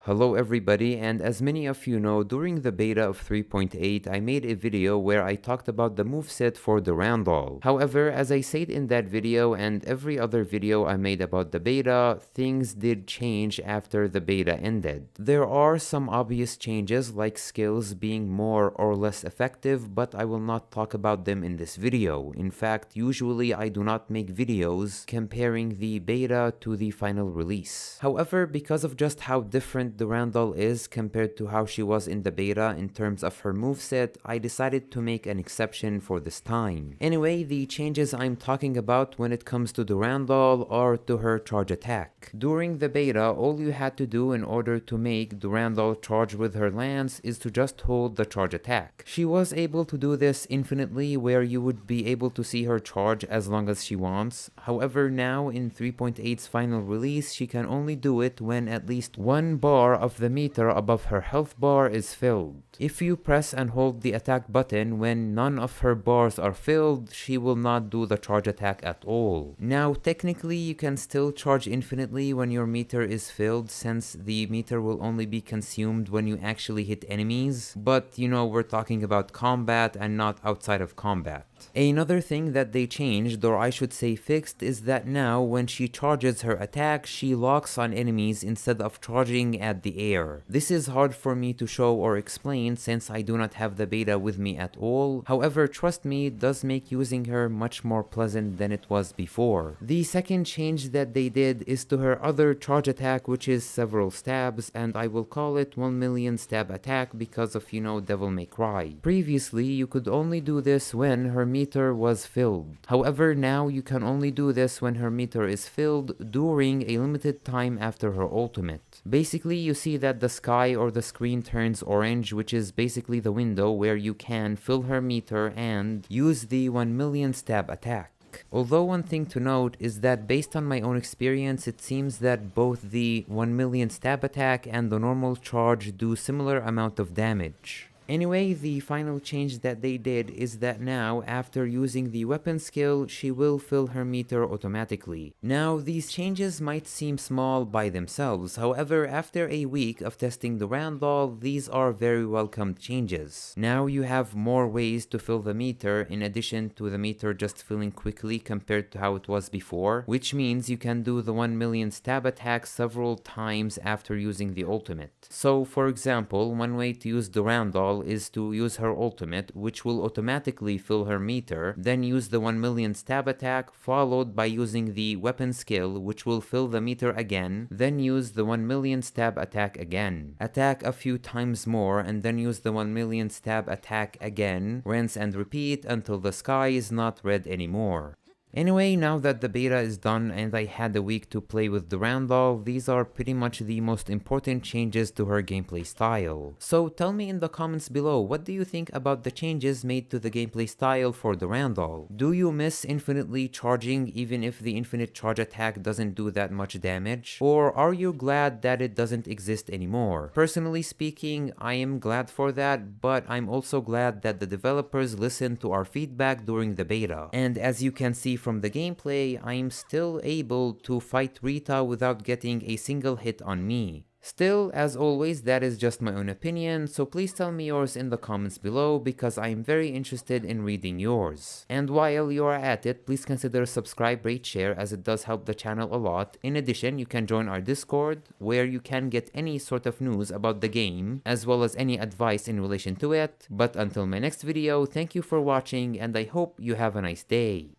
Hello everybody, and as many of you know, during the beta of 3.8 I made a video where I talked about the moveset for Durandal. However, as I said in that video and every other video I made about the beta, things did change after the beta ended. There are some obvious changes like skills being more or less effective, but I will not talk about them in this video. In fact, usually I do not make videos comparing the beta to the final release. However, because of just how different Durandal is compared to how she was in the beta in terms of her moveset, I decided to make an exception for this time. Anyway, the changes I'm talking about when it comes to Durandal are to her charge attack. During the beta, all you had to do in order to make Durandal charge with her lance is to just hold the charge attack. She was able to do this infinitely, where you would be able to see her charge as long as she wants. However, now in 3.8's final release, she can only do it when at least one bar of the meter above her health bar is filled. If you press and hold the attack button when none of her bars are filled, she will not do the charge attack at all. Now technically you can still charge infinitely when your meter is filled, since the meter will only be consumed when you actually hit enemies, but you know, we're talking about combat and not outside of combat. Another thing that they changed, or I should say fixed, is that now when she charges her attack, she locks on enemies instead of charging at the air. This is hard for me to show or explain since I do not have the beta with me at all. However, trust me, it does make using her much more pleasant than it was before. The second change that they did is to her other charge attack, which is several stabs, and I will call it 1 million stab attack because of, you know, Devil May Cry. Previously, you could only do this when her meter was filled. However, now you can only do this when her meter is filled during a limited time after her ultimate. Basically, you see that the sky or the screen turns orange, which is basically the window where you can fill her meter and use the 1 million stab attack. Although one thing to note is that based on my own experience, it seems that both the 1 million stab attack and the normal charge do similar amount of damage. Anyway, the final change that they did is that now, after using the weapon skill, she will fill her meter automatically. Now, these changes might seem small by themselves, however, after a week of testing Durandal, these are very welcomed changes. Now you have more ways to fill the meter in addition to the meter just filling quickly compared to how it was before, which means you can do the 1 million stab attack several times after using the ultimate. So, for example, one way to use Durandal is to use her ultimate, which will automatically fill her meter, then use the 1 million stab attack, followed by using the weapon skill, which will fill the meter again, then use the 1 million stab attack again. Attack a few times more, and then use the 1 million stab attack again, rinse and repeat until the sky is not red anymore. Anyway, now that the beta is done and I had a week to play with Durandal, these are pretty much the most important changes to her gameplay style. So tell me in the comments below, what do you think about the changes made to the gameplay style for Durandal? Do you miss infinitely charging even if the infinite charge attack doesn't do that much damage? Or are you glad that it doesn't exist anymore? Personally speaking, I am glad for that, but I'm also glad that the developers listened to our feedback during the beta. And as you can see from the gameplay, I'm still able to fight Rita without getting a single hit on me. Still, as always, that is just my own opinion, so please tell me yours in the comments below because I am very interested in reading yours. And while you are at it, please consider subscribe, rate, share, as it does help the channel a lot. In addition, you can join our Discord, where you can get any sort of news about the game, as well as any advice in relation to it. But until my next video, thank you for watching, and I hope you have a nice day.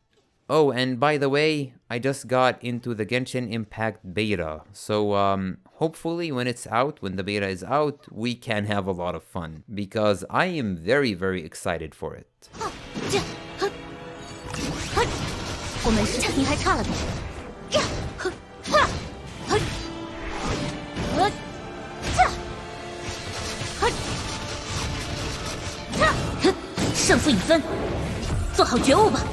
Oh, and by the way, I just got into the Genshin Impact beta, so hopefully when it's out, when the beta is out, we can have a lot of fun, because I am very, very excited for it. 我们时你还差了点。胜负已分，做好觉悟吧。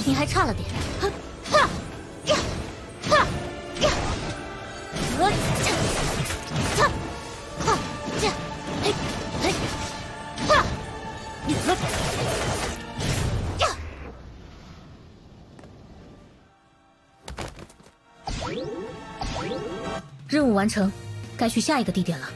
你还差了点。任务完成，该去下一个地点了。